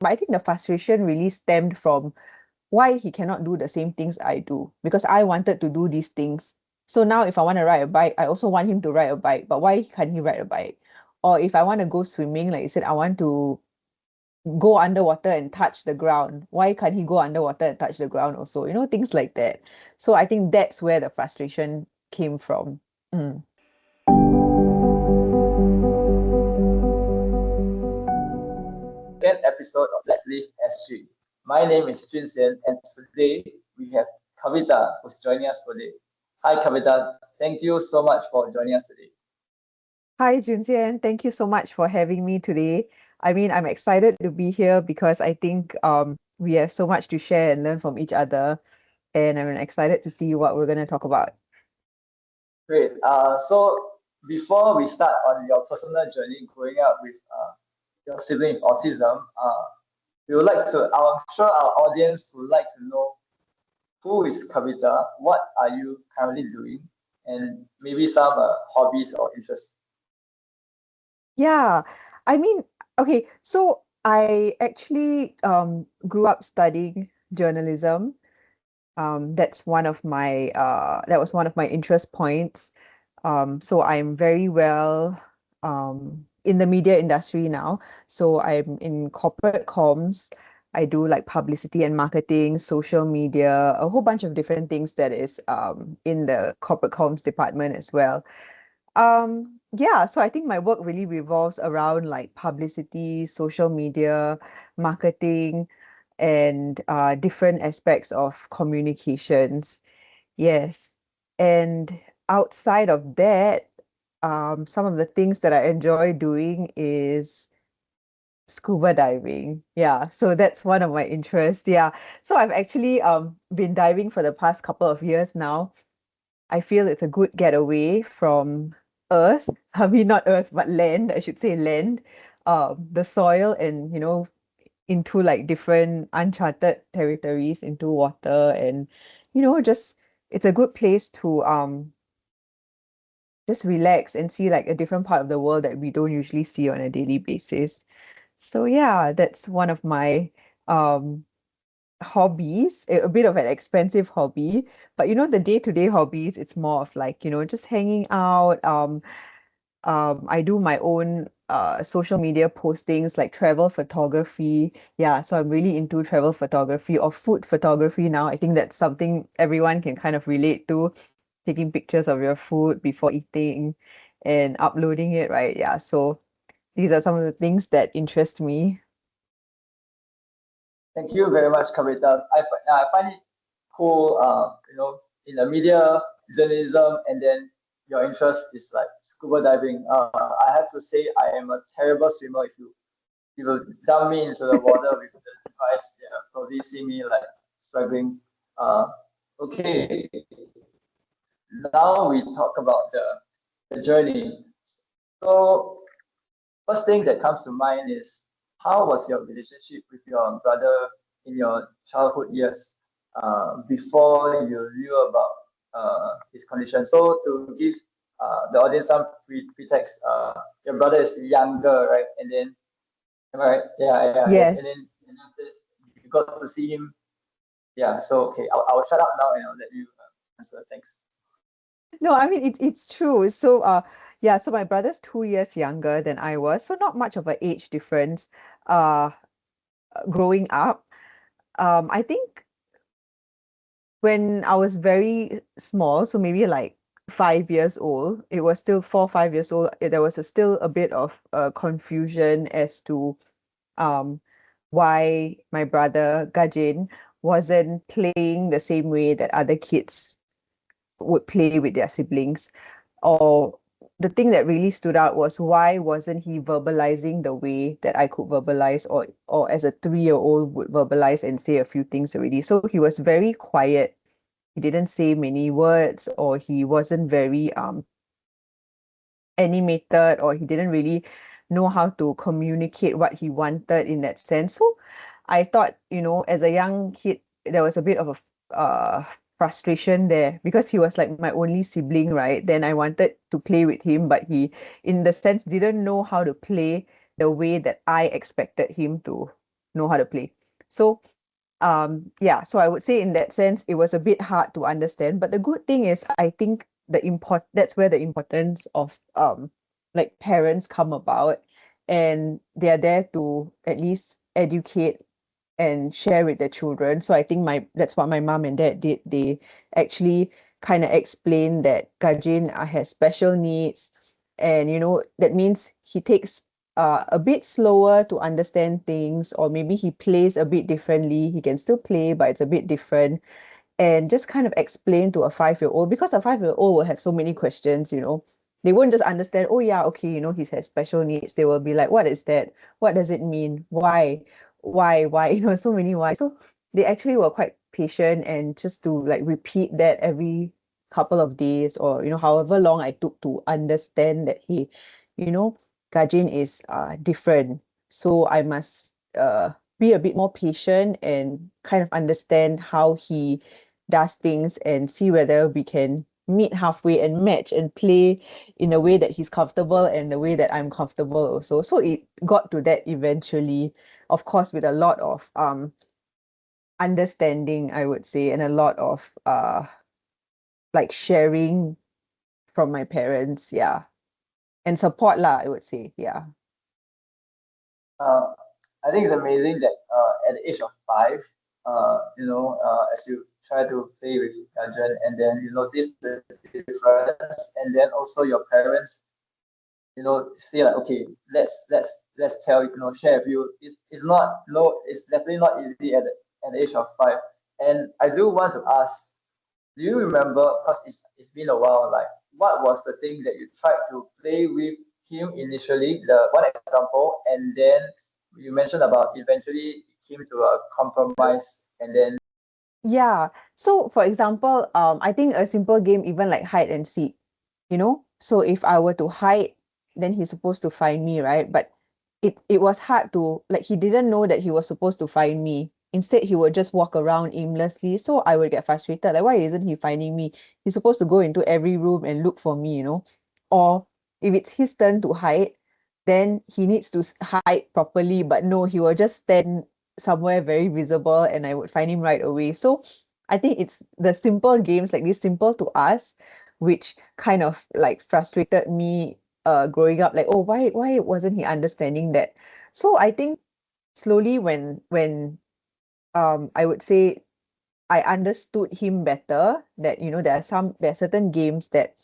But I think the frustration really stemmed from why he cannot do the same things I do, because I wanted to do these things. So now if I want to ride a bike, I also want him to ride a bike. But why can't he ride a bike? Or if I want to go swimming, like you said, I want to go underwater and touch the ground. Why can't he go underwater and touch the ground also? Things like that. So I think that's where the frustration came from. Mm. Second episode of Let's Live S3. My name is Jun Xian, and today we have Kavitha who's joining us today. Hi, Kavitha. Thank you so much for joining us today. Hi, Junxian. Thank you so much for having me today. I mean, I'm excited to be here because I think we have so much to share and learn from each other, and I'm excited to see what we're going to talk about. Great. So before we start on your personal journey growing up with your sibling with autism, we would like to. I'm sure our audience would like to know who is Kavitha, what are you currently doing, and maybe some hobbies or interests. Yeah, I mean, okay, so I actually grew up studying journalism. That was one of my interest points. So I'm very well in the media industry now. So I'm in corporate comms. I do like publicity and marketing, social media, a whole bunch of different things that is in the corporate comms department as well. Yeah, so I think my work really revolves around like publicity, social media, marketing, and different aspects of communications. Yes. And outside of that, some of the things that I enjoy doing is scuba diving. Yeah, so that's one of my interests. Yeah. So I've actually been diving for the past couple of years now. I feel it's a good getaway from Earth. I mean, not Earth, but land. I should say land. The soil and into like different uncharted territories, into water, and just it's a good place to just relax and see like a different part of the world that we don't usually see on a daily basis. So yeah, that's one of my um hobbies, a bit of an expensive hobby, but the day-to-day hobbies, it's more of like, just hanging out. I do my own social media postings like travel photography. Yeah, so I'm really into travel photography or food photography now. I think that's something everyone can kind of relate to, taking pictures of your food before eating and uploading it, right? Yeah, so these are some of the things that interest me. Thank you very much, Kavita. I find it cool, in the media, journalism, and then your interest is like scuba diving. I have to say, I am a terrible swimmer. If you dump me into the water with the device, yeah, probably see me like struggling. Uh, okay, now we talk about the journey. So first thing that comes to mind is how was your relationship with your brother in your childhood years before you knew about his condition? So to give the audience some pretext, your brother is younger, right? And then, am I right? Yeah, yeah, yes. Yes. And then after this, you got to see him. Yeah, so okay, I'll shut up now and I'll let you answer. Thanks. No, I mean it's true. So yeah, so my brother's 2 years younger than I was, so not much of an age difference uh growing up. I think when I was very small, so maybe like 5 years old, it was still 4, 5 years old, there was still a bit of confusion as to um why my brother Gajan wasn't playing the same way that other kids would play with their siblings. Or the thing that really stood out was why wasn't he verbalizing the way that I could verbalize, or as a 3-year-old would verbalize and say a few things already. So he was very quiet. He didn't say many words, or he wasn't very animated, or he didn't really know how to communicate what he wanted in that sense. So I thought, as a young kid, there was a bit of frustration there because he was like my only sibling, right? Then I wanted to play with him, but he, in the sense, didn't know how to play the way that I expected him to. know how to play. So yeah, so I would say in that sense it was a bit hard to understand. But the good thing is I think that's where the importance of like parents come about, and they're there to at least educate and share with their children. So I think my that's what my mom and dad did. They actually kind of explained that Gajin has special needs, and that means he takes a bit slower to understand things, or maybe he plays a bit differently. He can still play, but it's a bit different, and just kind of explain to a 5-year-old, because a 5-year-old will have so many questions. They won't just understand, oh yeah, okay, he has special needs. They will be like, what is that? What does it mean? Why? So many why. So they actually were quite patient, and just to like repeat that every couple of days, or however long I took to understand that he, you know, Gajin is different. So I must be a bit more patient and kind of understand how he does things, and see whether we can meet halfway and match and play in a way that he's comfortable and the way that I'm comfortable also. So it got to that eventually, of course, with a lot of understanding, I would say, and a lot of like sharing from my parents, yeah, and support lah, I would say, yeah. Uh, I think it's amazing that at the age of 5, as you try to play with Gajan, and then you notice the difference, and then also your parents, say like, okay, let's tell share with you. It's not no, it's definitely not easy at the age of 5. And I do want to ask, do you remember? Because it's been a while. Like, what was the thing that you tried to play with him initially? The one example, and then you mentioned about eventually it came to a compromise, and then Yeah. So for example, I think a simple game, even like hide and seek. So if I were to hide, then he's supposed to find me, right? But it was hard to, like, he didn't know that he was supposed to find me. Instead, he would just walk around aimlessly. So I would get frustrated. Like, why isn't he finding me? He's supposed to go into every room and look for me. Or if it's his turn to hide, then he needs to hide properly. But no, he will just stand somewhere very visible, and I would find him right away. So I think it's the simple games like this, simple to us, which kind of like frustrated me growing up. Like, oh, why wasn't he understanding that? So I think slowly, when I would say I understood him better, that there are certain games that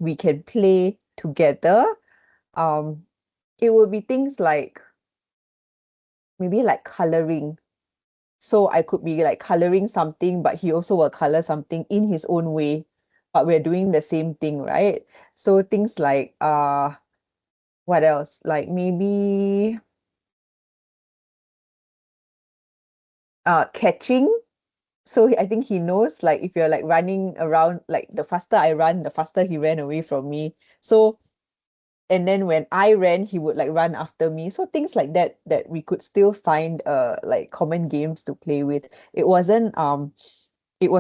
we can play together. um it would be things like maybe like coloring. So I could be like coloring something, but he also will color something in his own way, but we're doing the same thing, right? So things like what else? Like maybe catching. So I think he knows, like, if you're like running around, like the faster I run, the faster he ran away from me. So, and then when I ran, he would like run after me. So things like that, that we could still find like common games to play with. It was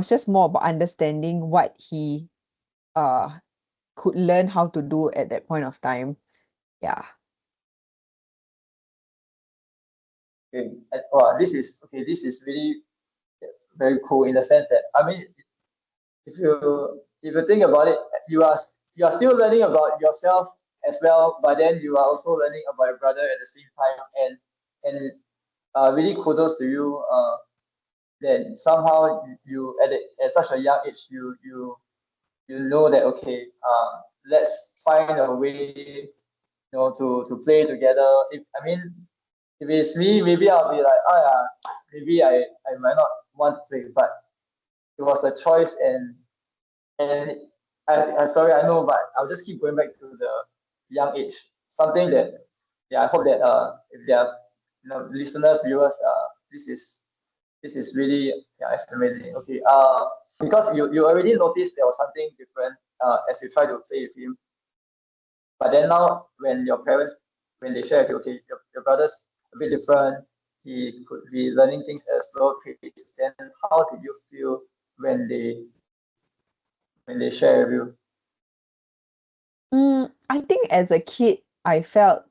just more about understanding what he uh could learn how to do at that point of time. Yeah. okay, this is okay. This is really very cool in the sense that, I mean, if you think about it, you are still learning about yourself as well, but then you are also learning about your brother at the same time, and really kudos to you. That somehow you at such a young age you know that, okay, let's find a way, to play together. If I mean, if it's me, maybe I'll be like, oh yeah, maybe I might not want to play, but it was a choice. And I sorry, I know, but I'll just keep going back to the young age. Something that, yeah, I hope that if there are, listeners, viewers, this is really, yeah, it's amazing. Okay, because you already noticed there was something different as you try to play with him, but then now when your parents, when they share with you, okay, your brother's a bit different, he could be learning things at a slow pace. Then how did you feel when they share with you? I think as a kid, I felt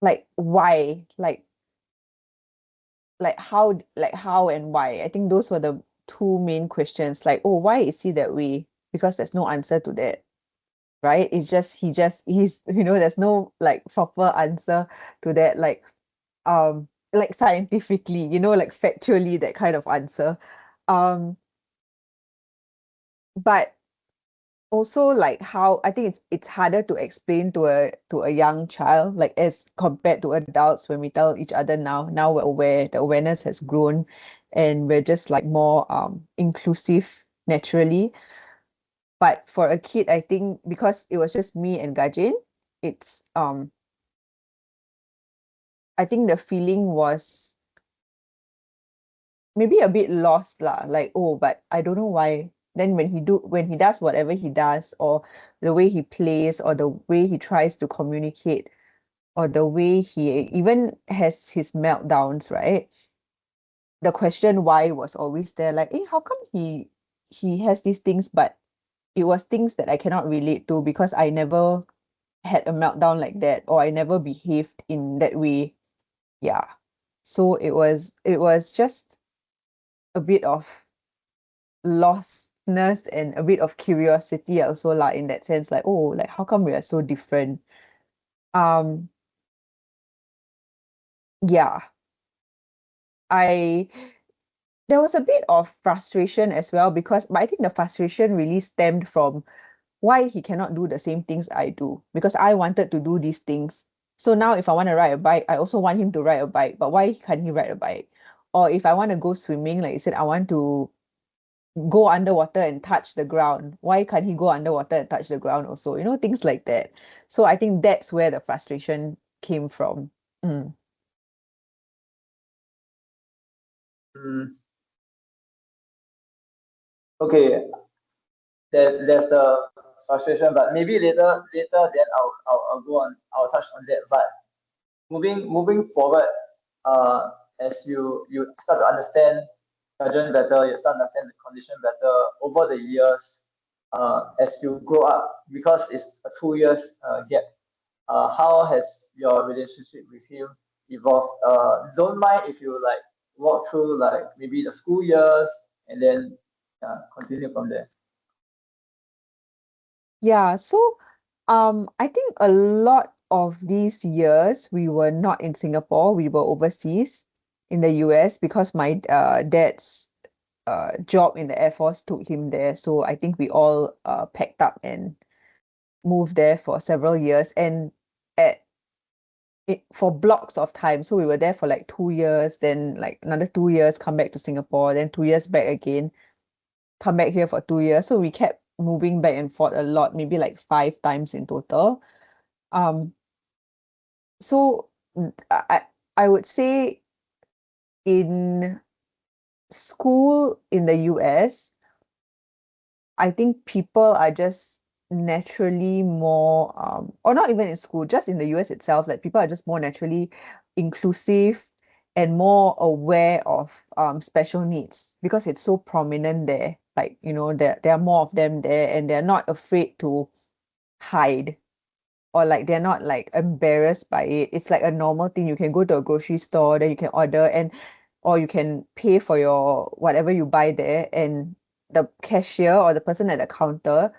like why, like how and why. I think those were the two main questions. Like, oh, why is he that way? Because there's no answer to that, right? It's just he's there's no like proper answer to that, like scientifically, like factually, that kind of answer. Um, but also like how I think it's harder to explain to a young child, like as compared to adults. When we tell each other now we're aware, the awareness has grown, and we're just like more inclusive naturally. But for a kid, I think because it was just me and Gajin, it's I think the feeling was maybe a bit lost lah. Like, oh, but I don't know why. Then when he does whatever he does, or the way he plays, or the way he tries to communicate, or the way he even has his meltdowns, right? The question why was always there. Like, how come he has these things, but it was things that I cannot relate to because I never had a meltdown like that, or I never behaved in that way. Yeah. So it was just a bit of lostness and a bit of curiosity also lah, in that sense, like, oh, like how come we are so different. um yeah, I there was a bit of frustration as well, but I think the frustration really stemmed from why he cannot do the same things I do, because I wanted to do these things. So now if I want to ride a bike, I also want him to ride a bike, but why can't he ride a bike? Or if I want to go swimming, like you said, I want to go underwater and touch the ground. Why can't he go underwater and touch the ground also? Things like that. So I think that's where the frustration came from. Mm. Mm, okay, there's the frustration, but maybe later then I'll go on. I'll touch on that. But moving forward, as you start to understand Gajan better, you start to understand the condition better over the years, as you grow up, because it's a 2 years gap. How has your relationship with him evolved? Don't mind if you like walk through like maybe the school years and then continue from there. Yeah, so I think a lot of these years we were not in Singapore, we were overseas in the US, because my dad's job in the Air Force took him there. So I think we all packed up and moved there for several years, and at for blocks of time. So we were there for like 2 years, then like another 2 years, come back to Singapore, then 2 years back again, come back here for 2 years. So we kept moving back and forth a lot, maybe like 5 times in total. Um, so I would say in school in the US, I think people are just naturally more, or not even in school, just in the US itself, like people are just more naturally inclusive and more aware of special needs, because it's so prominent there. Like, there are more of them there, and they're not afraid to hide, or like they're not like embarrassed by it. It's like a normal thing. You can go to a grocery store, then you can order, and or you can pay for your whatever you buy there, and the cashier or the person at the counter,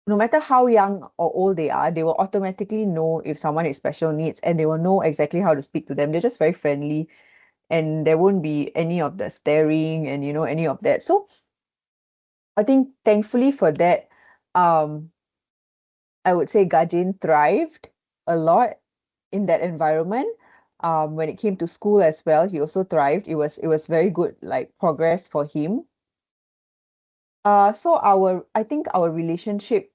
no matter how young or old they are, they will automatically know if someone is special needs, and they will know exactly how to speak to them. They're just very friendly, and there won't be any of the staring and any of that. So I think thankfully for that, um I would say Gajin thrived a lot in that environment. When it came to school as well, he also thrived. It was very good, like progress for him. So I think our relationship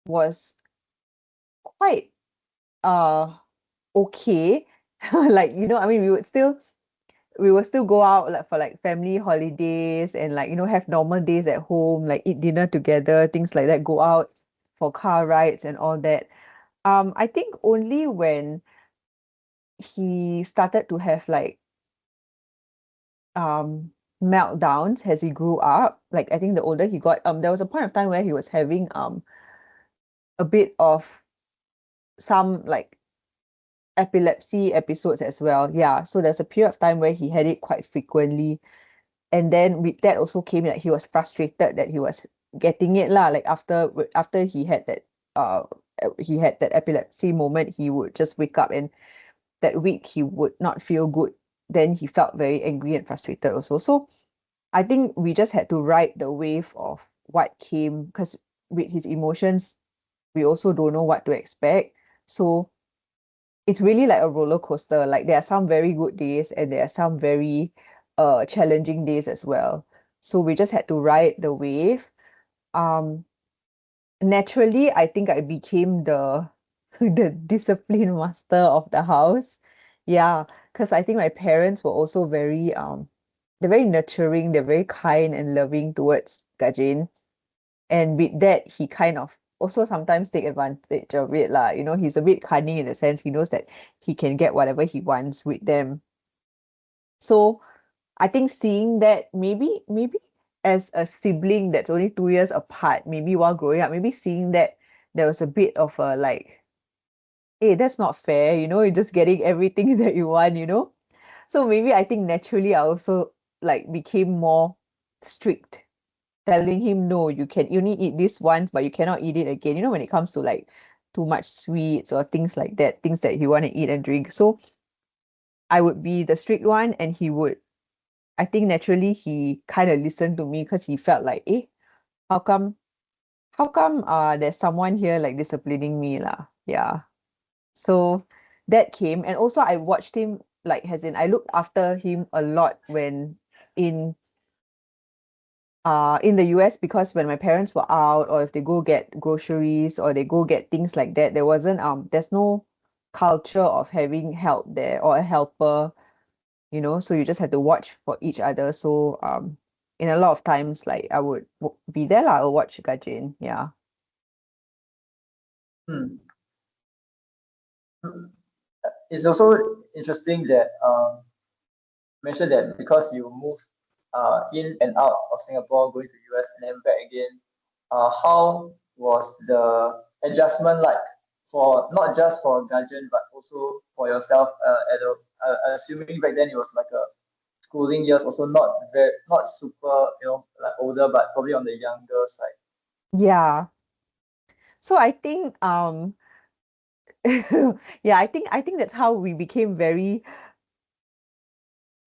was quite uh okay. Like, I mean, we will still go out like for like family holidays, and like, have normal days at home, like eat dinner together, things like that, go out for car rides and all that. I think only when he started to have like um meltdowns as he grew up, like I think the older he got, there was a point of time where he was having a bit of some like epilepsy episodes as well. Yeah. So there's a period of time where he had it quite frequently. And then with that also came like he was frustrated that he was getting it lah. Like after uh he had that epilepsy moment, he would just wake up and that week he would not feel good. Then he felt very angry and frustrated also. So I think we just had to ride the wave of what came because with his emotions, we also don't know what to expect. So it's really like a roller coaster. Like there are some very good days and there are some very challenging days as well. So we just had to ride the wave. Um Naturally, I think I became the the discipline master of the house. Yeah, because I think my parents were also very they're very nurturing, they're very kind and loving towards Gajin. And with that, he kind of also sometimes take advantage of it lah. You know, he's a bit cunning in the sense he knows that he can get whatever he wants with them. So I think seeing that maybe as a sibling that's only 2 years apart, maybe while growing up, maybe seeing that there was a bit of a like, hey, that's not fair, you're just getting everything that you want. So maybe I think naturally I also like became more strict, telling him no, you only eat this once, but you cannot eat it again. When it comes to like too much sweets or things like that, things that he want to eat and drink. So I would be the strict one and he would I think naturally he kind of listened to me because he felt like, how come there's someone here like disciplining me lah. Yeah. So that came. And also I watched him like as in I looked after him a lot when in in the US because when my parents were out or if they go get groceries or they go get things like that, there's no culture of having help there or a helper, so you just have to watch for each other. So in a lot of times like I would be there lah, I'll watch Gajin. Yeah. Hmm. It's also interesting that mentioned that because you move in and out of Singapore, going to US and then back again, how was the adjustment like for not just for Gajan but also for yourself assuming back then it was like a schooling years also not super like older but probably on the younger side. Yeah. So I think yeah, I think that's how we became very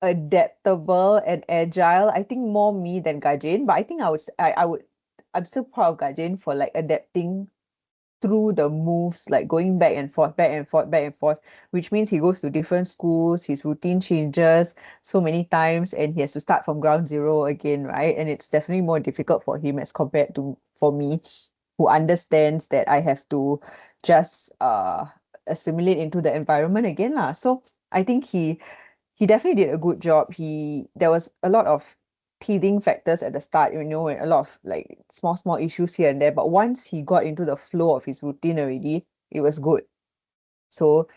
adaptable and agile. I think more me than Gajin, but I think I'm still proud of Gajin for like adapting through the moves, like going back and forth, back and forth, back and forth, which means he goes to different schools, his routine changes so many times, and he has to start from ground zero again, right? And it's definitely more difficult for him as compared to for me, who understands that I have to just assimilate into the environment again lah. So I think he definitely did a good job. There was a lot of teething factors at the start, and a lot of like small issues here and there. But once he got into the flow of his routine already, it was good. So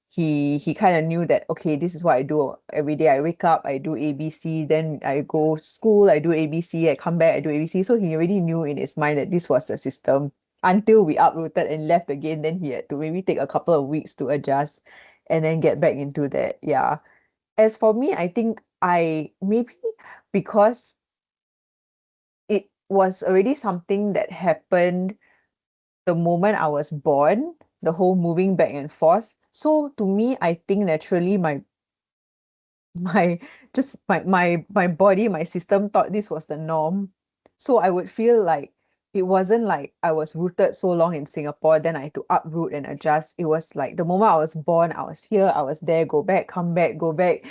he kind of knew that okay, this is what I do every day. I wake up, I do ABC, then I go to school, I do ABC, I come back, I do ABC. So he already knew in his mind that this was the system until we uprooted and left again. Then he had to maybe take a couple of weeks to adjust and then get back into that. Yeah. As for me, I think I maybe because it was already something that happened the moment I was born, the whole moving back and forth. So to me, I think naturally my my body, my system thought this was the norm. So I would feel like it wasn't like I was rooted so long in Singapore, then I had to uproot and adjust. It was like the moment I was born, I was here, I was there, go back, come back, go back,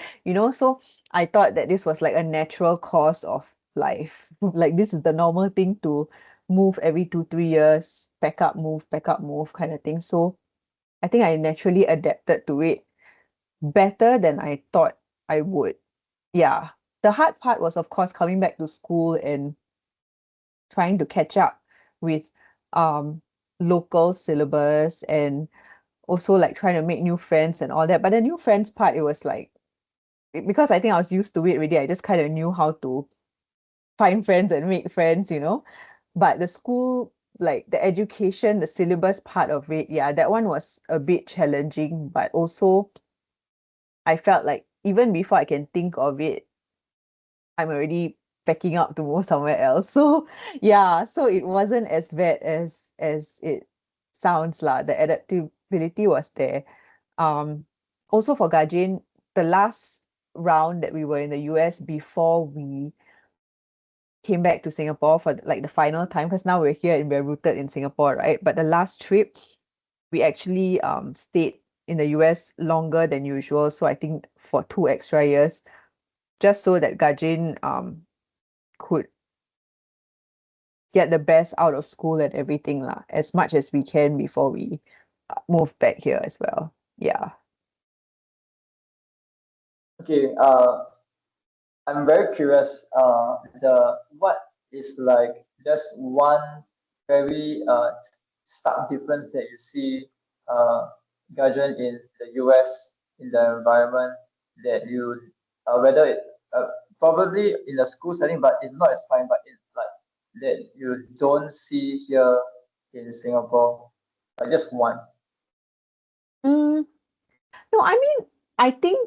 So I thought that this was like a natural course of life. Like this is the normal thing to move every 2, 3 years, pack up, move kind of thing. So I think I naturally adapted to it better than I thought I would. Yeah. The hard part was, of course, coming back to school and trying to catch up with um local syllabus and also like trying to make new friends and all that. But the new friends part, it was like because I think I was used to it already, I just kind of knew how to find friends and make friends. But the school like the education, the syllabus part of it, yeah, that one was a bit challenging, but also I felt like even before I can think of it, I'm already packing up to move somewhere else. So yeah, so it wasn't as bad as it sounds lah. The adaptability was there. Um, Also for Gajin, the last round that we were in the US before we came back to Singapore for like the final time, because now we're here and we're rooted in Singapore, right? But the last trip, we actually stayed in the US longer than usual. So I think for 2 extra years, just so that Gajin could get the best out of school and everything lah, as much as we can before we move back here as well. Yeah. Okay. I'm very curious. The what is like just one very stark difference that you see Gajan in the US in the environment that you whether it probably in the school setting, but if not, it's fine. But it like that you don't see here in Singapore. Just one. Mm, no, I mean, I think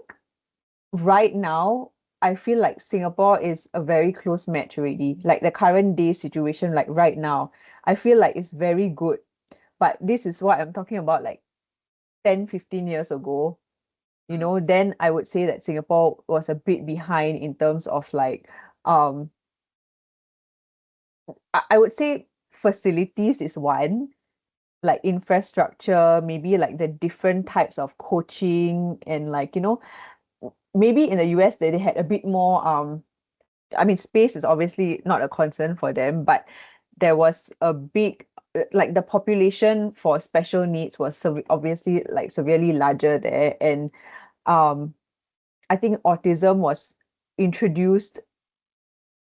right now, I feel like Singapore is a very close match already. Like the current day situation, like right now, I feel like it's very good. But this is what I'm talking about, like 10, 15 years ago, Mm, then I would say that Singapore was a bit behind in terms of like, um, I would say facilities is one, like infrastructure, maybe like the different types of coaching and like, maybe in the US they had a bit more I mean, space is obviously not a concern for them, but there was a big, like the population for special needs was obviously like severely larger there. And um, I think autism was introduced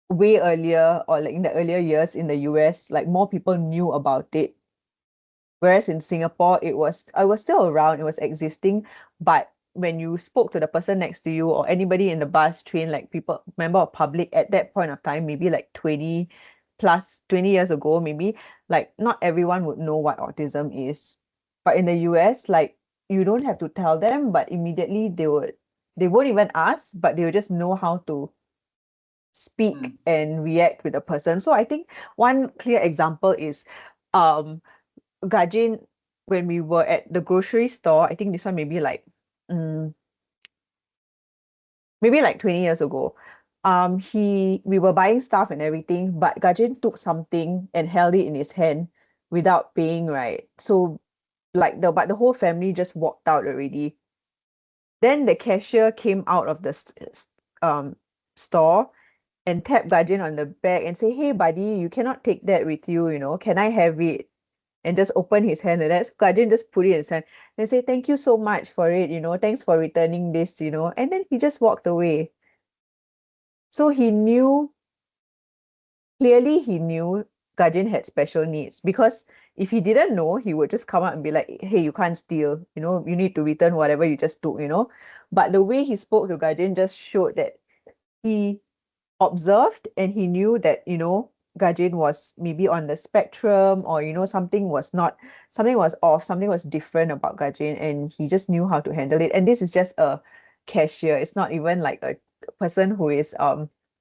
way earlier, or like in the earlier years in the US, like more people knew about it. Whereas in Singapore, I was still around, it was existing, but when you spoke to the person next to you or anybody in the bus, train, like people, member of public at that point of time, maybe like 20 years ago, maybe, like not everyone would know what autism is. But in the US, like you don't have to tell them, but immediately they won't even ask, but they will just know how to speak mm, and react with a person. So I think one clear example is um Gajin, when we were at the grocery store, I think this one mm, maybe like 20 years ago. We were buying stuff and everything, but Gajin took something and held it in his hand without paying, right? So like the whole family just walked out already. Then the cashier came out of the um store and tapped Gajin on the back and say, "Hey buddy, you cannot take that with you, can I have it?" And just open his hand, and that's Guardian just put it in his hand and say, "Thank you so much for it, thanks for returning this, and then he just walked away. So clearly he knew Guardian had special needs, because if he didn't know, he would just come out and be like, "Hey, you can't steal, you need to return whatever you just took." But the way he spoke to Guardian just showed that he observed and he knew that Gajin was maybe on the spectrum, or something was off, something was different about Gajin, and he just knew how to handle it. And this is just a cashier, it's not even like a person who is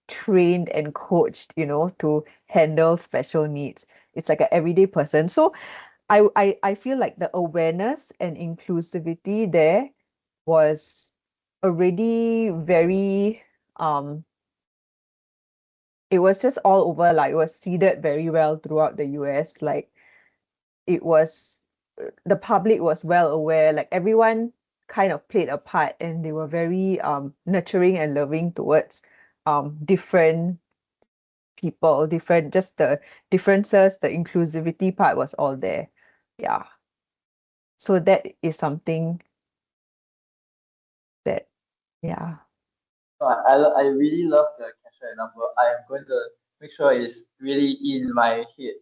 trained and coached to handle special needs. It's like an everyday person. So I feel like the awareness and inclusivity there was already very it was just all over, like it was seeded very well throughout the US. Like it was the public was well aware, like everyone kind of played a part, and they were very nurturing and loving towards different people, different, just the differences, the inclusivity part was all there. Yeah. So that is something that, yeah. I really love the cashier number. I am going to make sure it's really in my head.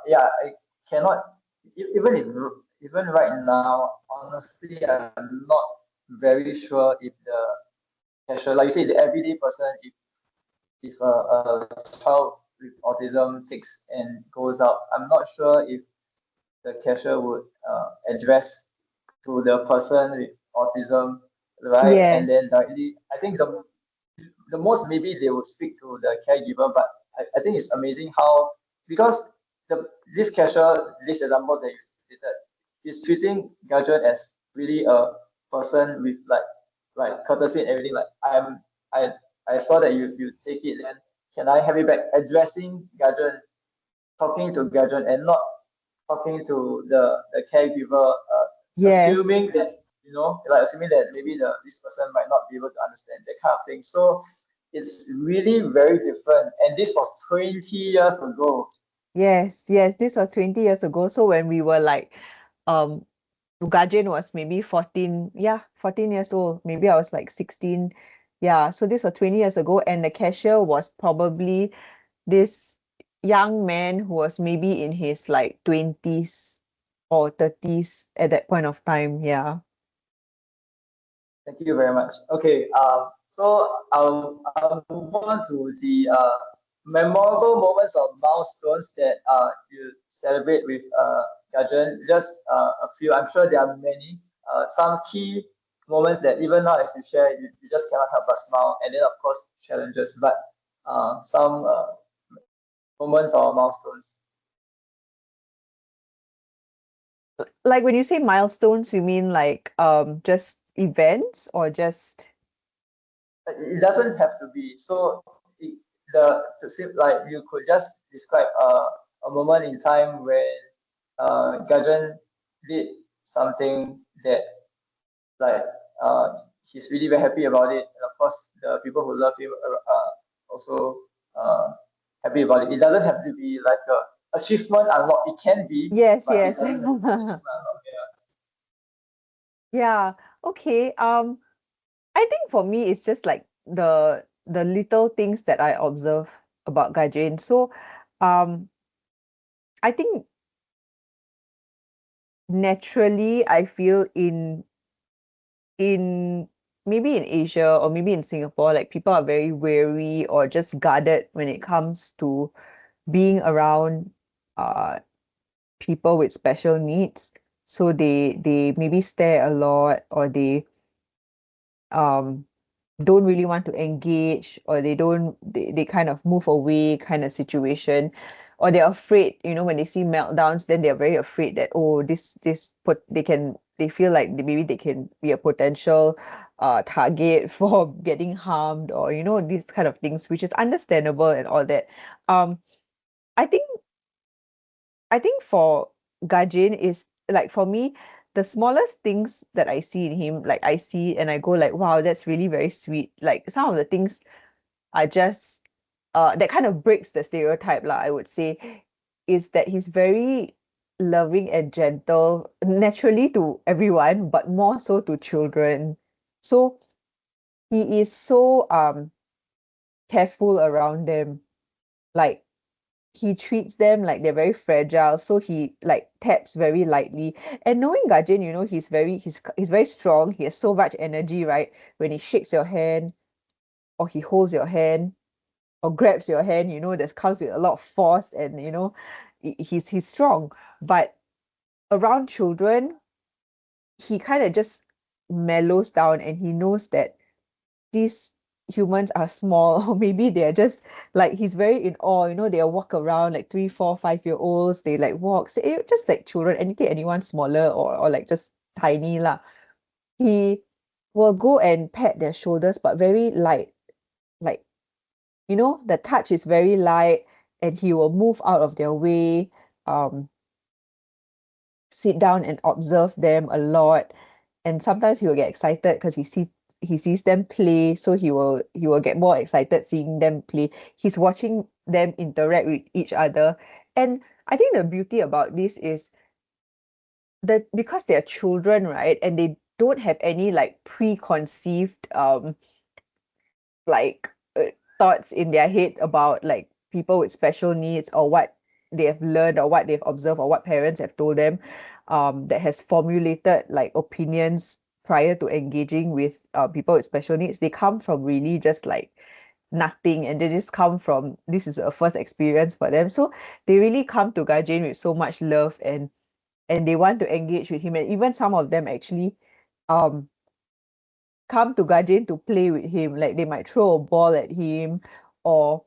Yeah, I cannot even if even right now. Honestly, I'm not very sure if the cashier, like you say, the everyday person, if a child with autism takes and goes out, I'm not sure if the cashier would address to the person with autism, right? And then Yes. directly, I think the most maybe they would speak to the caregiver, but I think it's amazing how, because this cashier, this example that you stated, is treating Gajan as really a person with like courtesy and everything. Like I I saw that you take it, then can I have it back? Addressing Gajan, talking to Gajan, and not talking to the caregiver, Yes. assuming that like assuming that maybe this person might not be able to understand that kind of thing. So it's really very different, and this was 20 years ago. Yes. Yes. This was 20 years ago. So when we were like, um, Gajan was maybe 14, yeah, 14 years old. Maybe I was like 16. Yeah. So this was 20 years ago. And the cashier was probably this young man who was maybe in his like 20s or 30s at that point of time. Yeah. Thank you very much. Okay, so I'll move on to the memorable moments or milestones that you celebrate with Gajan. Just a few. I'm sure there are many. Some key moments that even now as you share, you just cannot help but smile. And then of course challenges, but some moments or milestones. Like when you say milestones, you mean like just events or just It doesn't have to be. So to see, like you could just describe a moment in time when Gajan did something that like he's really very happy about it, and of course the people who love him are also uh, happy about it. It doesn't have to be like a achievement unlock. It can be, yes, but it yes. doesn't have to be achievement unlock. Yeah. Okay. I think for me it's just like the little things that I observe about Gajen. So um I think naturally I feel in maybe in Asia or maybe in Singapore, like people are very wary or just guarded when it comes to being around uh people with special needs. So they maybe stare a lot or they um don't really want to engage or they kind of move away kind of situation, or they're afraid, when they see meltdowns, then they're very afraid that, oh, this put they feel like maybe they can be a potential target for getting harmed, or these kind of things, which is understandable and all that. Um i think i think for Gajin is like, for me, the smallest things that I see in him, like I see and I go like, wow, that's really very sweet. Like some of the things are just that kind of breaks the stereotype lah, I would say, is that he's very loving and gentle naturally to everyone, but more so to children. So he is so careful around them. Like he treats them like they're very fragile, so he like taps very lightly. And knowing Gajin, he's very strong, he has so much energy, right? When he shakes your hand or he holds your hand or grabs your hand, this comes with a lot of force, and he's strong. But around children, he kind of just mellows down, and he knows that these humans are small, or maybe they're just like, he's very in awe, they'll walk around like 3 4 5 year olds, they like walk, so just like children, anyone smaller or like just tiny lah. He will go and pat their shoulders, but very light, like, the touch is very light, and he will move out of their way, um, sit down and observe them a lot. And sometimes he will get excited because he sees them play, so he will get more excited seeing them play. He's watching them interact with each other. And I think the beauty about this is that because they're children, right? And they don't have any like preconceived like thoughts in their head about like people with special needs, or what they have learned or what they've observed or what parents have told them, that has formulated like opinions prior to engaging with people with special needs. They come from really just like nothing, and they just come from, this is a first experience for them. So they really come to Gajan with so much love, and they want to engage with him, and even some of them actually um come to Gajan to play with him. Like they might throw a ball at him, or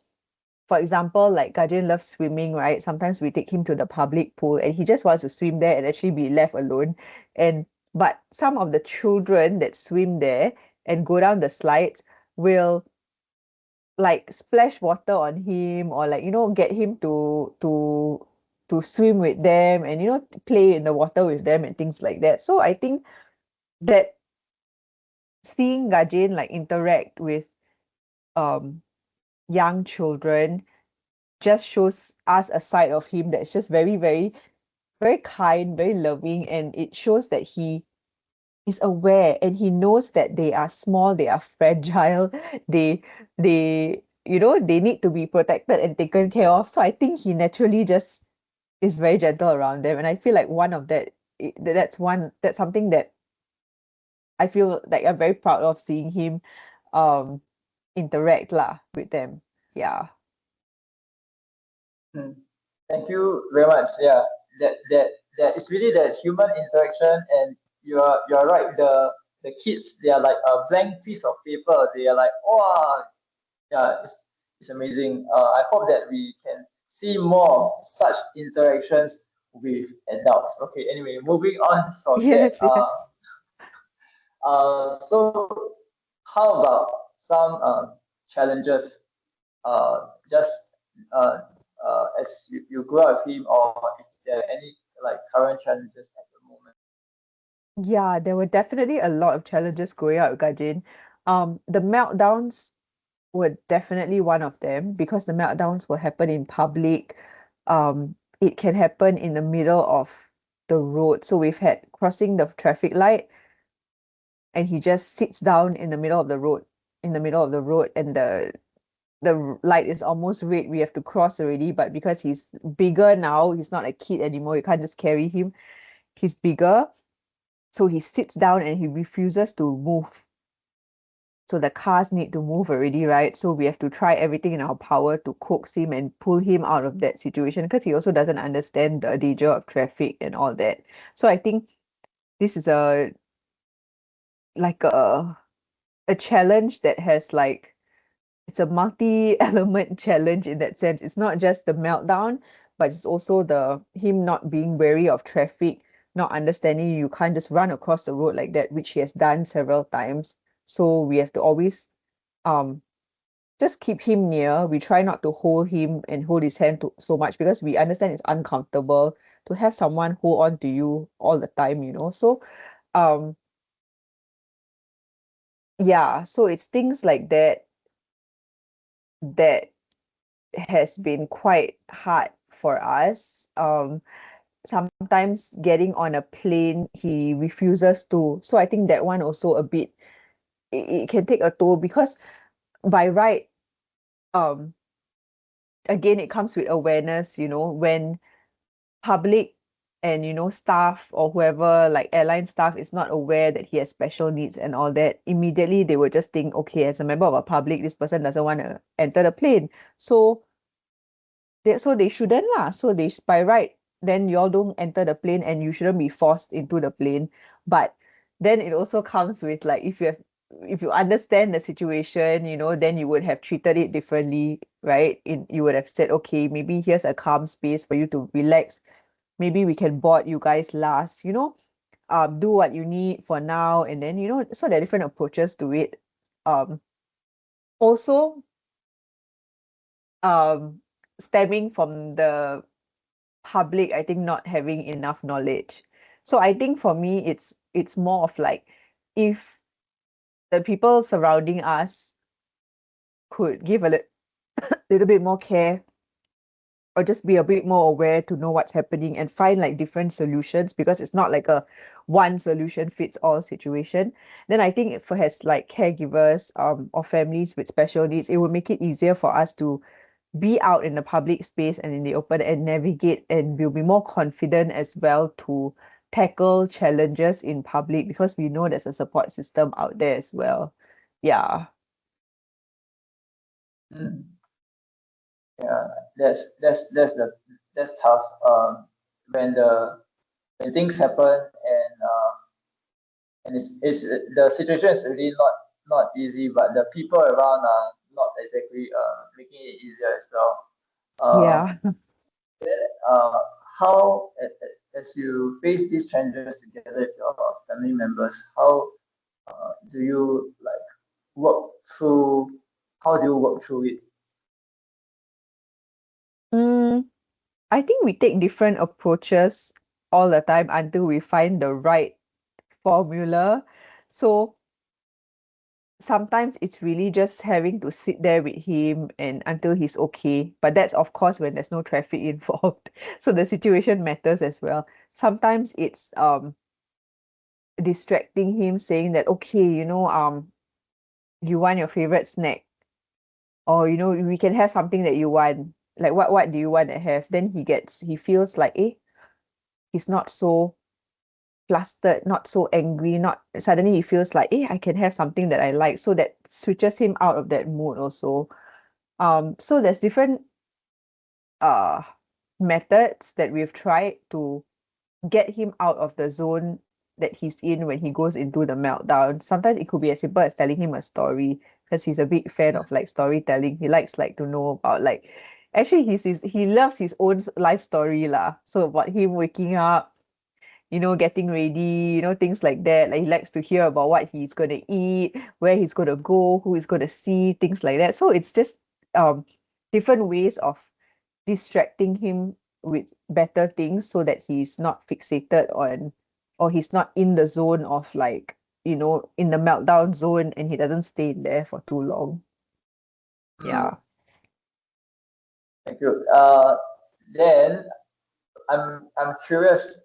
for example, like Gajan loves swimming, right? Sometimes we take him to the public pool and he just wants to swim there and actually be left alone. And but some of the children that swim there and go down the slides will like splash water on him, or like, get him to swim with them, and play in the water with them and things like that. So I think that seeing Gajan like interact with um young children just shows us a side of him that's just very, very, very kind, very loving, and it shows that he is aware and he knows that they are small, they are fragile, they they need to be protected and taken care of. So I think he naturally just is very gentle around them, and I feel like one of that that's something that I feel like I'm very proud of seeing him um interact lah with them. Yeah. Mm. Thank you very much. Yeah, that is really that human interaction, and you're right. The kids, they are like a blank piece of paper. They are like, oh, yeah, it's amazing. I hope that we can see more of such interactions with adults. Okay, anyway, moving on from that. Yes, yes. So how about some challenges? Just uh, as you grew up with him, or if there are any like current challenges at the moment. Yeah, there were definitely a lot of challenges growing up with Gajin. The meltdowns were definitely one of them, because the meltdowns will happen in public. It can happen in the middle of the road. So we've had crossing the traffic light, and he just sits down in the middle of the road, and the light is almost red. We have to cross already, but because he's bigger now, he's not a kid anymore. You can't just carry him. He's bigger, so he sits down and he refuses to move. So the cars need to move already, right? So we have to try everything in our power to coax him and pull him out of that situation, because he also doesn't understand the danger of traffic and all that. So I think this is like a challenge that has like, it's a multi-element challenge in that sense. It's not just the meltdown, but it's also the him not being wary of traffic, not understanding you can't just run across the road like that, which he has done several times. So we have to always um just keep him near. We try not to hold him and hold his hand so much, because we understand it's uncomfortable to have someone hold on to you all the time. So um yeah, so it's things like that has been quite hard for us. Sometimes getting on a plane, he refuses to. So I think that one also a bit, it can take a toll, because by right, um, again, it comes with awareness, when public and staff or whoever, like airline staff, is not aware that he has special needs and all that, immediately they will just think, okay, as a member of a public, this person doesn't want to enter the plane. So they shouldn't lah. So they, by right, then y'all don't enter the plane, and you shouldn't be forced into the plane. But then it also comes with, like, if you understand the situation, then you would have treated it differently, right? You would have said, okay, maybe here's a calm space for you to relax. Maybe we can board you guys last, do what you need for now, and then, so there are different approaches to it. Also, um stemming from the public, I think, not having enough knowledge. So I think for me, it's more of like, if the people surrounding us could give a little bit more care, or just be a bit more aware to know what's happening and find like different solutions, because it's not like a one solution fits all situation. Then I think, for has like caregivers or families with special needs, it would make it easier for us to be out in the public space and in the open and navigate, and we'll be more confident as well to tackle challenges in public, because we know there's a support system out there as well. Yeah. Mm. Yeah, that's tough. When when things happen and it's the situation is really not easy, but the people around are not exactly making it easier as well. Uh, Yeah. then, how as you face these challenges together with your family members, how do you like work through? How do you work through it? Mm, I think we take different approaches all the time until we find the right formula. So sometimes it's really just having to sit there with him and until he's okay. But that's of course when there's no traffic involved. So the situation matters as well. Sometimes it's distracting him, saying that, okay, you want your favorite snack, or we can have something that you want. Like what do you want to have? Then he feels like, he's not so flustered, not so angry, not suddenly he feels like, I can have something that I like. So that switches him out of that mood also. So there's different uh methods that we've tried to get him out of the zone that he's in when he goes into the meltdown. Sometimes it could be as simple as telling him a story, because he's a big fan of like storytelling. He likes like to know about like, actually he loves his own life story lah. So about him waking up, getting ready, things like that. Like he likes to hear about what he's gonna eat, where he's gonna go, who he's gonna see, things like that. So it's just um different ways of distracting him with better things so that he's not fixated on, or he's not in the zone of like, in the meltdown zone, and he doesn't stay in there for too long. Mm, Yeah. thank you. Then I'm curious.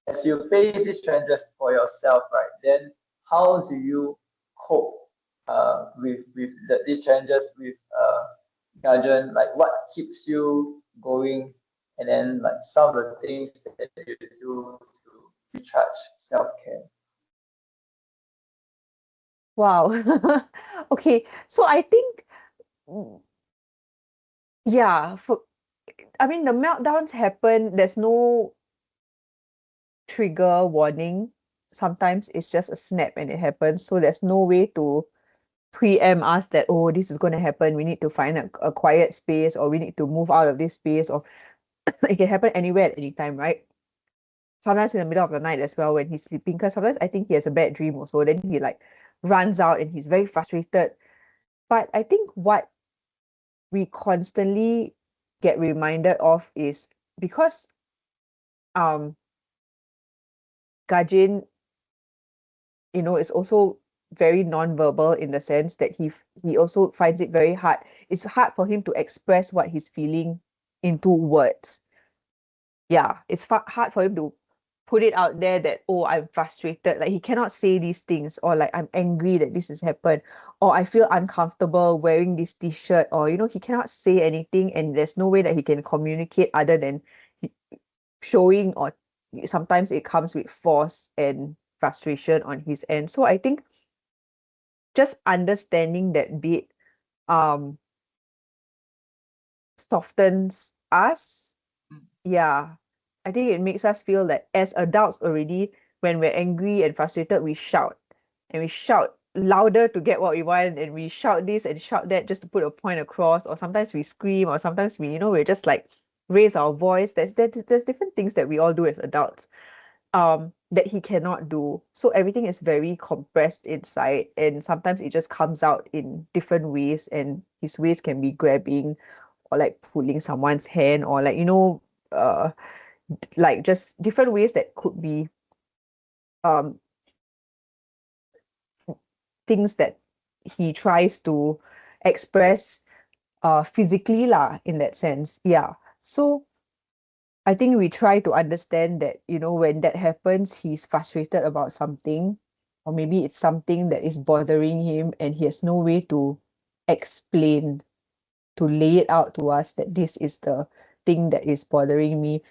As you face these challenges for yourself, right? Then how do you cope with these challenges with Gajan? Like what keeps you going, and then like some of the things that you do to recharge self care. Wow. Okay, so I think, mm, yeah, I mean, the meltdowns happen, there's no trigger warning. Sometimes it's just a snap and it happens. So there's no way to preempt us that, oh, this is going to happen. We need to find a quiet space, or we need to move out of this space, or it can happen anywhere at any time, right? Sometimes in the middle of the night as well when he's sleeping, because sometimes I think he has a bad dream also. Then he like runs out and he's very frustrated. But I think what we constantly get reminded of is, because um Gajin, is also very non-verbal, in the sense that he also finds it very hard. It's hard for him to express what he's feeling into words. Yeah, it's hard for him to put it out there that, oh, I'm frustrated. Like he cannot say these things, or like I'm angry that this has happened, or I feel uncomfortable wearing this t-shirt, or he cannot say anything, and there's no way that he can communicate other than he- showing, or sometimes it comes with force and frustration on his end. So I think just understanding that bit um softens us. Yeah. I think it makes us feel that as adults already, when we're angry and frustrated, we shout. And we shout louder to get what we want. And we shout this and shout that just to put a point across. Or sometimes we scream, or sometimes we're just like raise our voice. There's different things that we all do as adults that he cannot do. So everything is very compressed inside. And sometimes it just comes out in different ways. And his ways can be grabbing, or like pulling someone's hand, or like, uh like just different ways that could be um things that he tries to express physically lah, in that sense. Yeah. So I think we try to understand that, when that happens, he's frustrated about something, or maybe it's something that is bothering him, and he has no way to explain, to lay it out to us that this is the thing that is bothering me.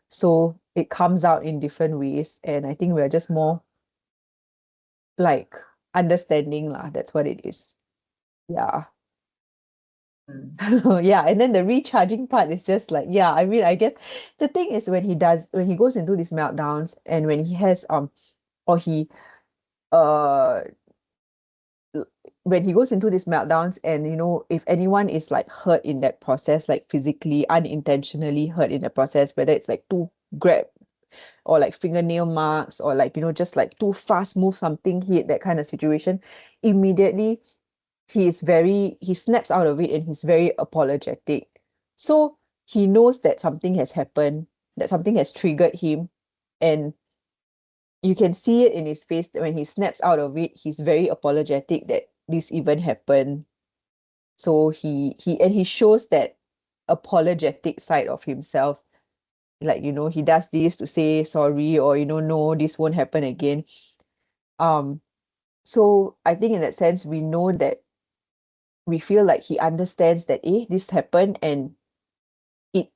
So it comes out in different ways. And I think we're just more like understanding lah. That's what it is. Yeah. Mm. Yeah, and then the recharging part is just like, yeah, I mean, I guess the thing is when he goes into these meltdowns and when he has or he uh when he goes into these meltdowns and if anyone is like hurt in that process, like physically unintentionally hurt in the process, whether it's like too grab or like fingernail marks or like just like too fast move something hit, that kind of situation, immediately he snaps out of it and he's very apologetic. So he knows that something has happened, that something has triggered him, and you can see it in his face that when he snaps out of it, he's very apologetic that this even happened. So he shows that apologetic side of himself, like he does this to say sorry, or no, this won't happen again. um so I think in that sense we know that we feel like he understands that this happened, and it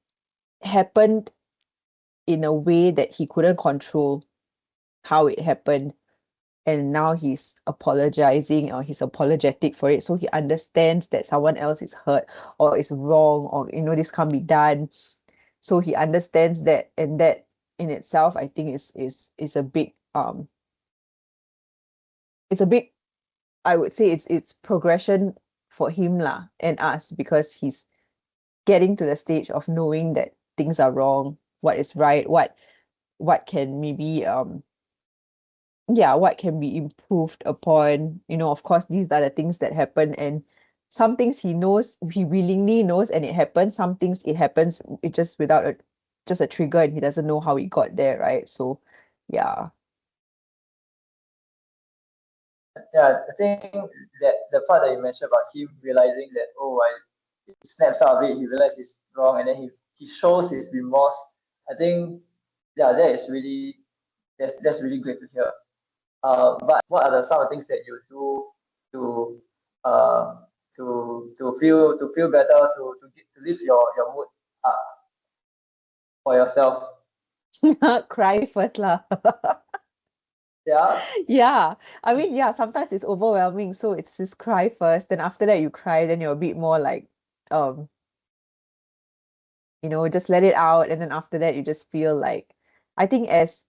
happened in a way that he couldn't control how it happened, and now he's apologizing or he's apologetic for it, so he understands that someone else is hurt or is wrong, or this can't be done. So he understands that, and that in itself I think is a big it's a big I would say it's progression for him lah and us, because he's getting to the stage of knowing that things are wrong, what is right, what can maybe yeah, what can be improved upon. Of course these are the things that happen, and some things he knows, he willingly knows, and it happens. Some things it happens, it just without just a trigger, and he doesn't know how he got there, right? So yeah. Yeah, I think that the part that you mentioned about him realizing that, oh, he snaps out of it, he realizes he's wrong, and then he shows his remorse. I think, yeah, that's really great to hear. But what are some of the things that you do to uh, to feel better, to lift your mood up for yourself? Cry first lah. Yeah. Yeah, I mean, yeah, sometimes it's overwhelming, so it's just cry first, then after that you cry, then you're a bit more like um just let it out, and then after that you just feel like, I think as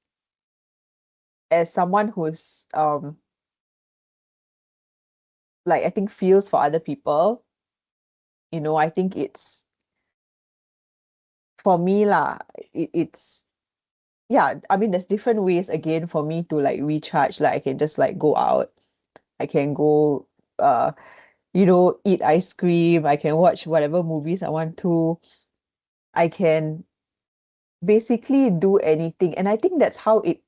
someone who's like, I think feels for other people, I think it's for me lah, it's yeah, I mean there's different ways again for me to like recharge. Like I can just like go out, I can go uh eat ice cream, I can watch whatever movies I want to, I can basically do anything. And I think that's how it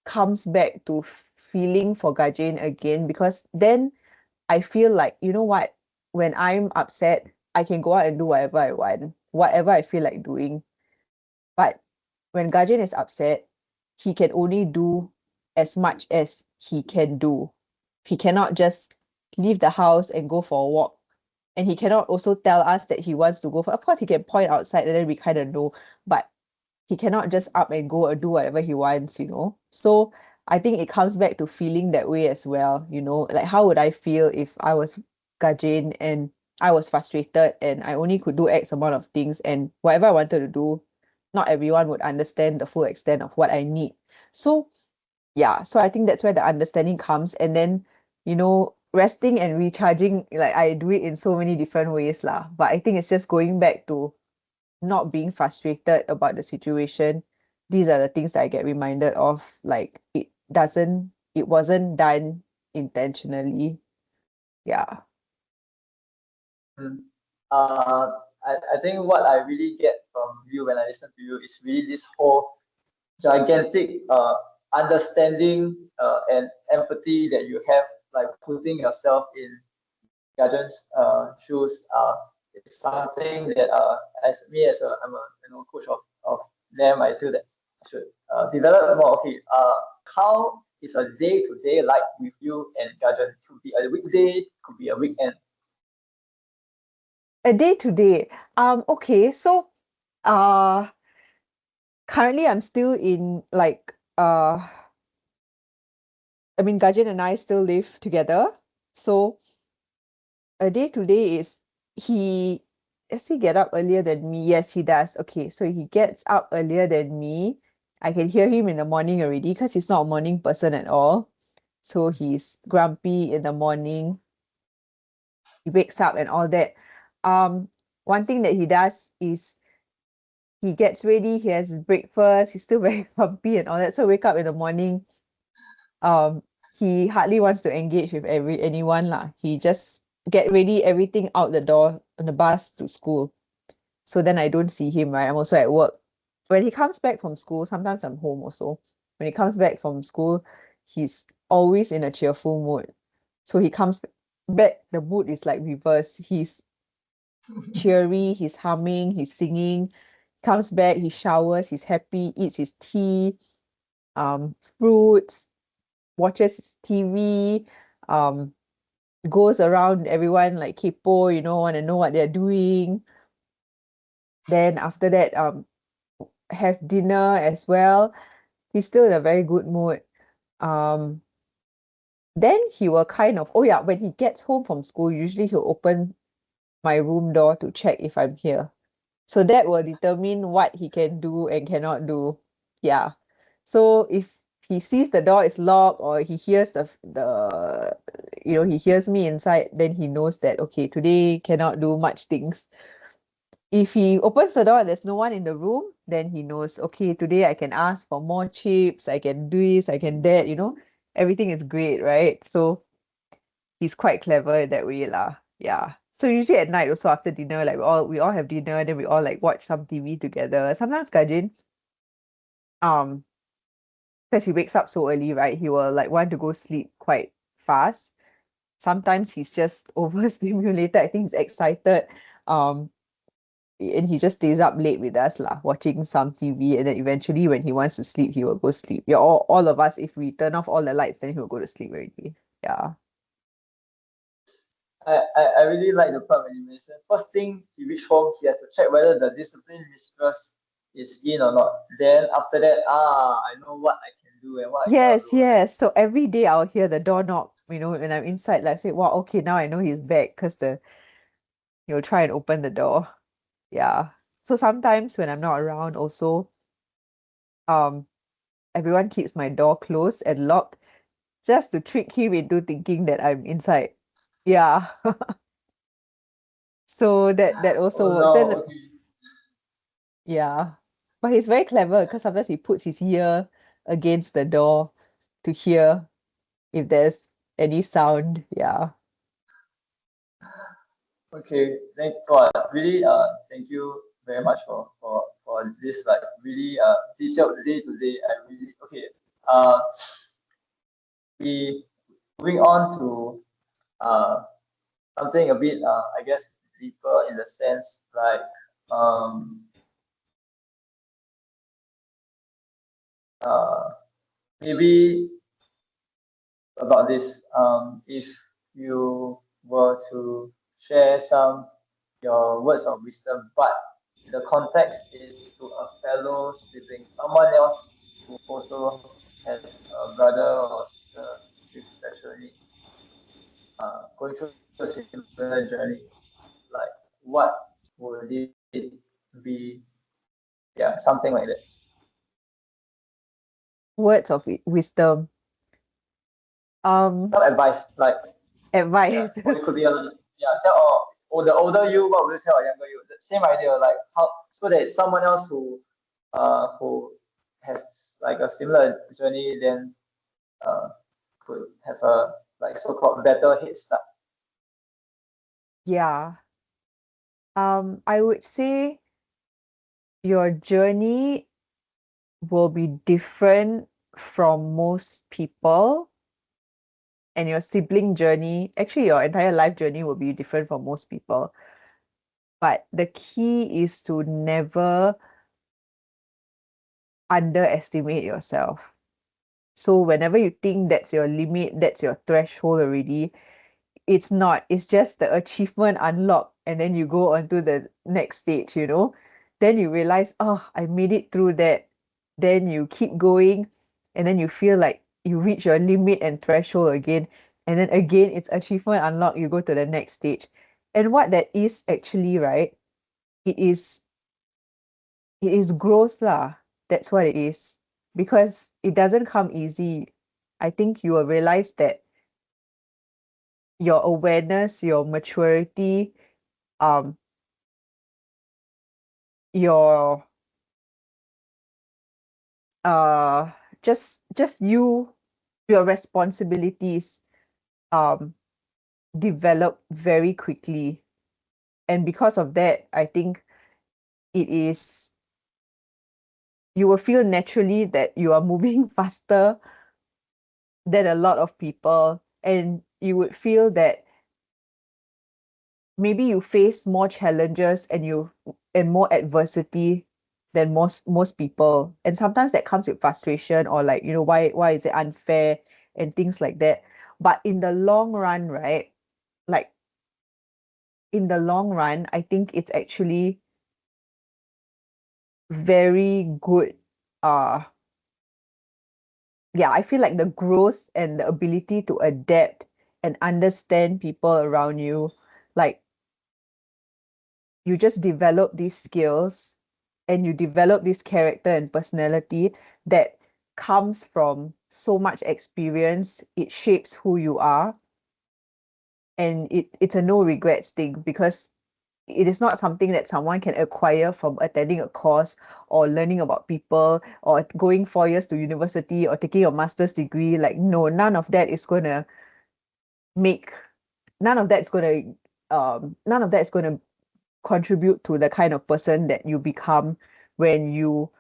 comes back to feeling for Gajen again, because then I feel like, you know what, when I'm upset, I can go out and do whatever I want, whatever I feel like doing. But when Gajen is upset, he can only do as much as he can do. He cannot just leave the house and go for a walk. And he cannot also tell us that he wants to go for, of course, he can point outside and then we kind of know, but he cannot just up and go or do whatever he wants. So I think it comes back to feeling that way as well. Like how would I feel if I was Gajen and I was frustrated and I only could do X amount of things, and whatever I wanted to do, not everyone would understand the full extent of what I need. So yeah, so I think that's where the understanding comes. And then resting and recharging, like I do it in so many different ways lah, but I think it's just going back to not being frustrated about the situation. These are the things that I get reminded of. Like it wasn't done intentionally. Yeah. Mm. Uh, I think what I really get from you when I listen to you is really this whole gigantic understanding and empathy that you have, like putting yourself in Gajan's shoes. It's something that as me as I'm a coach of them, I feel that I should develop more. Okay, how is a day to day like with you and Gajan? Could be a weekday, could be a weekend. A day to day. Okay, so uh currently I'm still in like I mean Gajan and I still live together. So a day to day is he does he get up earlier than me? Yes, he does. Okay, so he gets up earlier than me. I can hear him in the morning already because he's not a morning person at all. So he's grumpy in the morning. He wakes up and all that. Um, One thing that he does is he gets ready, he has his breakfast, he's still very grumpy and all that. So wake up in the morning, um, he hardly wants to engage with anyone lah. He just get ready, everything out the door on the bus to school. So then I don't see him, right? I'm also at work. When he comes back from school, sometimes I'm home also. When he comes back from school, he's always in a cheerful mood. So he comes back, the mood is like reverse. He's cheery, he's humming, he's singing, comes back, he showers, he's happy, eats his tea, fruits, watches his TV, um, goes around everyone like kepo, want to know what they're doing. Then after that, have dinner as well. He's still in a very good mood. Um, then he will kind of, oh yeah, when he gets home from school, usually he'll open my room door to check if I'm here. So that will determine what he can do and cannot do. Yeah. So if he sees the door is locked or he hears he hears me inside, then he knows that okay, today cannot do much things. If he opens the door and there's no one in the room, then he knows, okay, today I can ask for more chips, I can do this, I can that, everything is great, right? So he's quite clever in that way lah. Yeah. So usually at night also after dinner, like we all have dinner, then we all like watch some TV together. Sometimes Gajin, um, because he wakes up so early, right? He will like want to go sleep quite fast. Sometimes he's just overstimulated. I think he's excited. Um, and he just stays up late with us lah, watching some TV. And then eventually when he wants to sleep, he will go sleep. Yeah, all of us, if we turn off all the lights, then he will go to sleep already. Yeah. I really like the part when you mentioned first thing he reach home, he has to check whether the discipline mistress is in or not. Then after that, I know what I can do and what I cannot Yes, do. yes. So every day I'll hear the door knock, when I'm inside, like say, wow, okay, now I know he's back because he'll try and open the door. Yeah. So sometimes when I'm not around also, um, everyone keeps my door closed and locked just to trick him into thinking that I'm inside. Yeah. So that Oh also works. no, And okay. yeah. But he's very clever because sometimes he puts his ear against the door to hear if there's any sound. Yeah. Okay, really thank you very much for this like really detailed day to day. I really okay. Uh we moving on to uh something a bit I guess deeper in the sense like um uh maybe about this if you were to share some your words of wisdom, but the context is to a fellow sibling, someone else who also has a brother or sister with special needs, going through a similar journey. Like, what would it be? Yeah, something like that. Words of wisdom. Um, Some advice, like yeah, Advice. or it could be a yeah, tell or the older you, what would you tell a younger you? The same idea, like how so that someone else who has like a similar journey then uh could have a like so called better head start. Yeah. I would say your journey will be different from most people, and your sibling journey, actually your entire life journey will be different from most people. But the key is to never underestimate yourself. So whenever you think that's your limit, that's your threshold already, it's not. It's just the achievement unlocked, and then you go on to the next stage. Then you realize, oh, I made it through that. Then you keep going, and then you feel like you reach your limit and threshold again. And then again, it's achievement unlocked. You go to the next stage. And what that is actually, right? It is it is growth lah. That's what it is. Because it doesn't come easy. I think you will realize that your awareness, your maturity, um, your uh just your responsibilities um develop very quickly. And because of that, I think it is you will feel naturally that you are moving faster than a lot of people, and you would feel that maybe you face more challenges and more adversity than most people. And sometimes that comes with frustration, or like, why is it unfair and things like that. But in the long run, right? Like in the long run, I think it's actually very good. uh yeah, I feel like the growth and the ability to adapt and understand people around you, like you just develop these skills and you develop this character and personality that comes from so much experience. It shapes who you are, and it's a no regrets thing, because it is not something that someone can acquire from attending a course or learning about people or going 4 years to university or taking a master's degree. Like, no, make none of that's going none of that's going to contribute to the kind of person that you become when you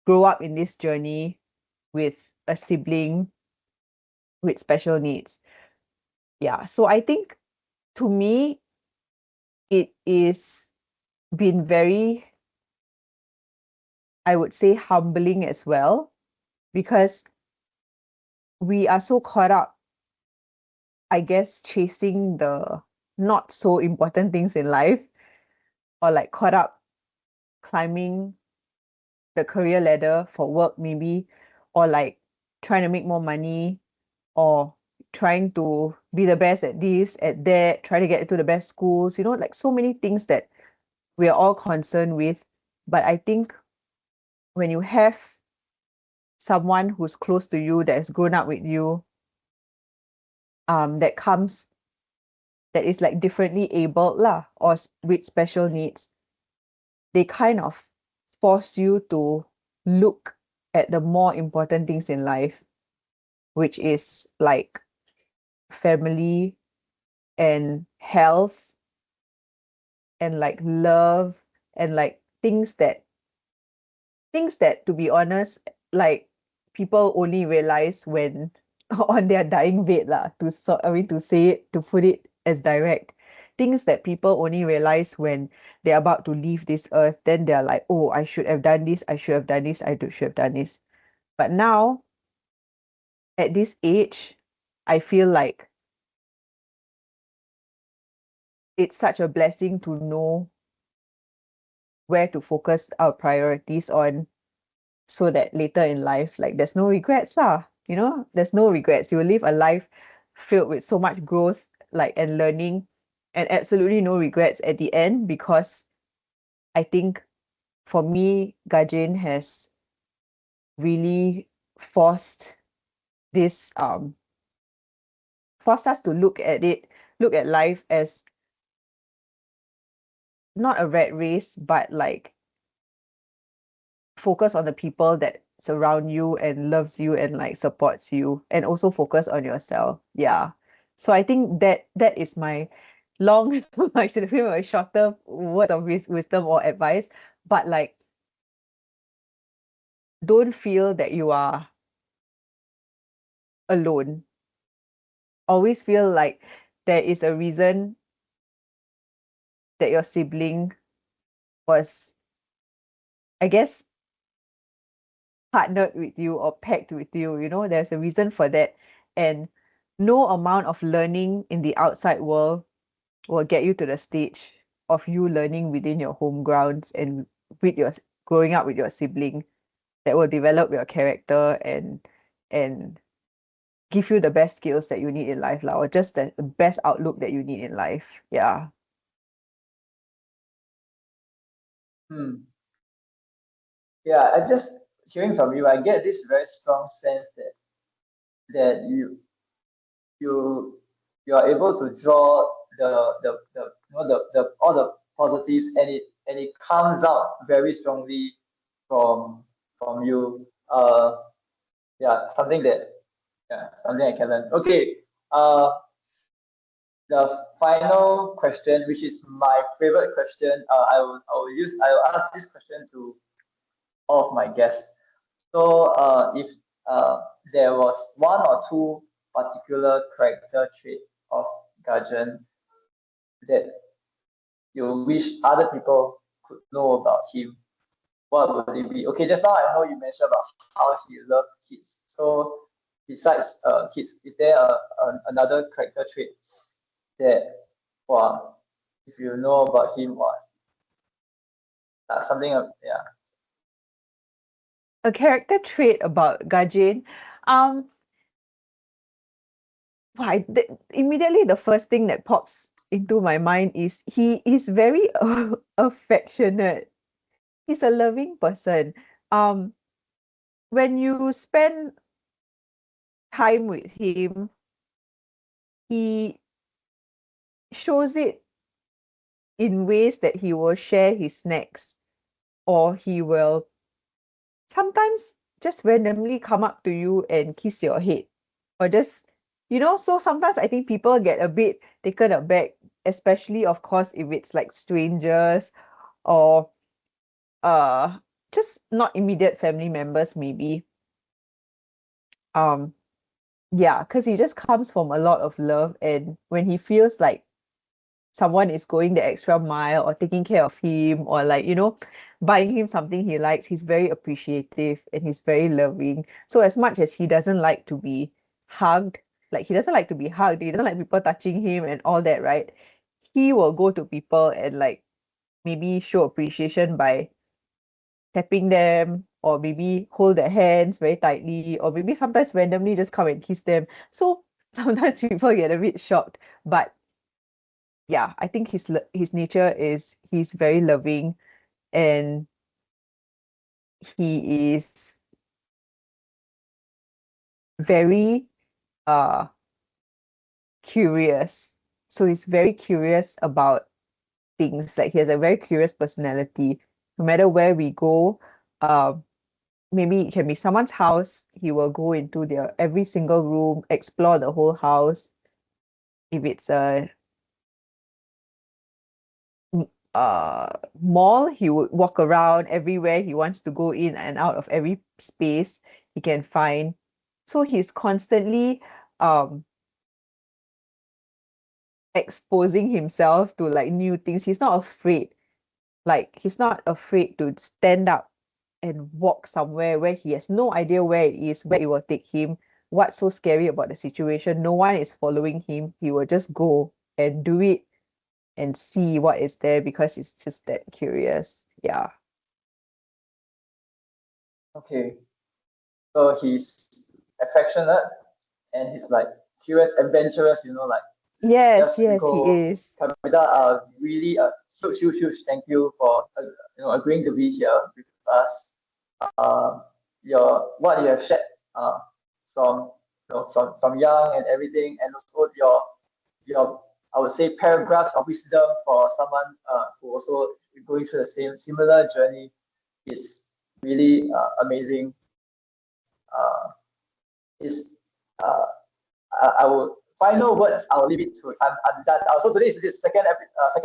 grow up in this journey with a sibling with special needs. Yeah, so I think, to me, it is been very, I would say, humbling as well, because we are so caught up, I guess, chasing the not so important things in life, or like caught up climbing the career ladder for work, maybe, or like trying to make more money, or trying to be the best at this, at that, trying to get into the best schools, like so many things that we are all concerned with. But I think when you have someone who's close to you, that has grown up with you, that comes, that is like differently abled lah, or with special needs, they kind of force you to look at the more important things in life, which is like family and health and like love, and like things that, to be honest, like people only realize when on their dying bed lah, to say it, to put it as direct. Things that people only realize when they're about to leave this earth. Then they're like, oh, I should have done this, I should have done this, should have done this. But now, at this age, I feel like it's such a blessing to know where to focus our priorities on, so that later in life, like, there's no regrets lah. There's no regrets. You will live a life filled with so much growth, like, and learning, and absolutely no regrets at the end. Because I think, for me, Gajin has really forced this forced us to look at life as not a rat race, but like focus on the people that surround you and loves you and like supports you, and also focus on yourself. Yeah. So I think that is my long I should have given a shorter word of wisdom or advice. But like, don't feel that you are alone. Always feel like there is a reason that your sibling was, I guess, partnered with you or packed with you. There's a reason for that. And no amount of learning in the outside world will get you to the stage of you learning within your home grounds and with your growing up with your sibling, that will develop your character and give you the best skills that you need in life, lah, or just the best outlook that you need in life. Yeah. Hmm. Yeah, I just hearing from you, I get this very strong sense that you you are able to draw the the all the positives, and it comes out very strongly from you. Yeah, something that, yeah, something I can learn. Okay. The final question, which is my favorite question, I will ask this question to all of my guests. So, if uh, there was one or two particular character trait of Gajan that you wish other people could know about him, what would it be? Okay, just now I know you mentioned about how he loved kids. So, besides kids, is there another character trait that, well, if you know about him, or something, yeah. A character trait about Gajin. Um, Immediately the first thing that pops into my mind is he is very affectionate. He's a loving person. Um, when you spend time with him, he shows it in ways that he will share his snacks, or he will sometimes just randomly come up to you and kiss your head, or just, so sometimes I think people get a bit taken aback, especially of course if it's like strangers, or uh just not immediate family members maybe. um yeah, because he just comes from a lot of love, and when he feels like someone is going the extra mile or taking care of him, or like, buying him something he likes, he's very appreciative and he's very loving. So as much as he doesn't like to be hugged, like he doesn't like to be hugged, he doesn't like people touching him and all that, right? He will go to people and like maybe show appreciation by tapping them, or maybe hold their hands very tightly, or maybe sometimes randomly just come and kiss them. So sometimes people get a bit shocked, but yeah, I think his nature is he's very loving, and he is very uh curious. So he's very curious about things. Like he has a very curious personality. No matter where we go, um, maybe it can be someone's house, he will go into their every single room, explore the whole house. If it's a uh mall, he would walk around everywhere. He wants to go in and out of every space he can find. So he's constantly um exposing himself to like new things. He's not afraid. Like he's not afraid to stand up and walk somewhere where he has no idea where it is, where it will take him. What's so scary about the situation? No one is following him. He will just go and do it and see what is there, because he's just that curious. Yeah. Okay. So he's affectionate, and he's like curious, adventurous, like, Yes, just yes, he go. is. Kavita, really a huge thank you for agreeing to be here with us. Uh, your what you have shared, uh, from from young and everything, and also your I would say paragraphs of wisdom for someone who also going through the same similar journey is really amazing. Is uh, I will final words. I'll leave it to. I'm done. So today is this second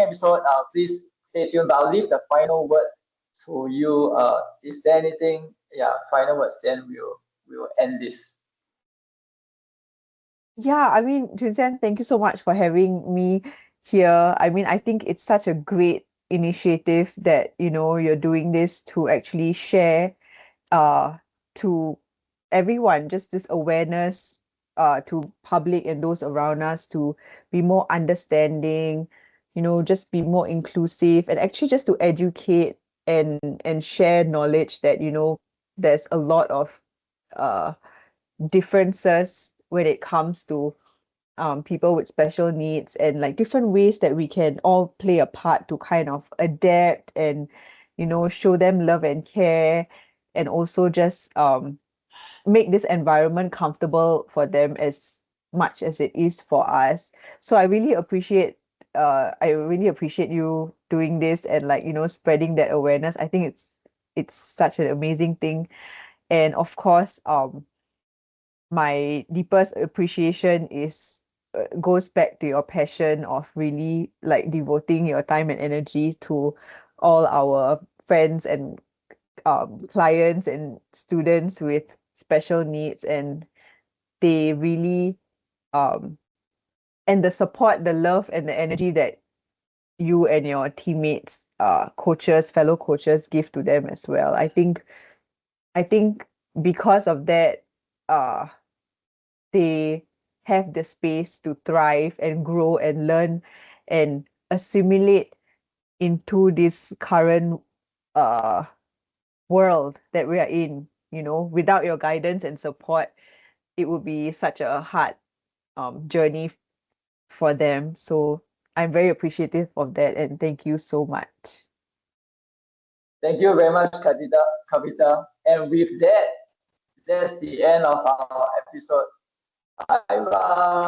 episode. Please stay tuned. But I'll leave the final word to you. Is there anything? Yeah, final words. Then we'll end this. Yeah, I mean, Junsen, thank you so much for having me here. I mean, I think it's such a great initiative that, you're doing this to actually share uh to everyone, just this awareness to public and those around us, to be more understanding, just be more inclusive, and actually just to educate and share knowledge that, there's a lot of uh differences when it comes to people with special needs, and like different ways that we can all play a part to kind of adapt and show them love and care, and also just make this environment comfortable for them as much as it is for us. So I really appreciate you doing this and like, spreading that awareness. I think it's such an amazing thing. And of course, my deepest appreciation is goes back to your passion of really like devoting your time and energy to all our friends and clients and students with special needs, and they really um and the support, the love, and the energy that you and your teammates, coaches, fellow coaches give to them as well. I think because of that, uh they have the space to thrive and grow and learn and assimilate into this current uh world that we are in. Without your guidance and support, it would be such a hard journey for them. So I'm very appreciative of that, and thank you so much. Thank you very much, Kavita. And with that, that's the end of our episode. Bye bye.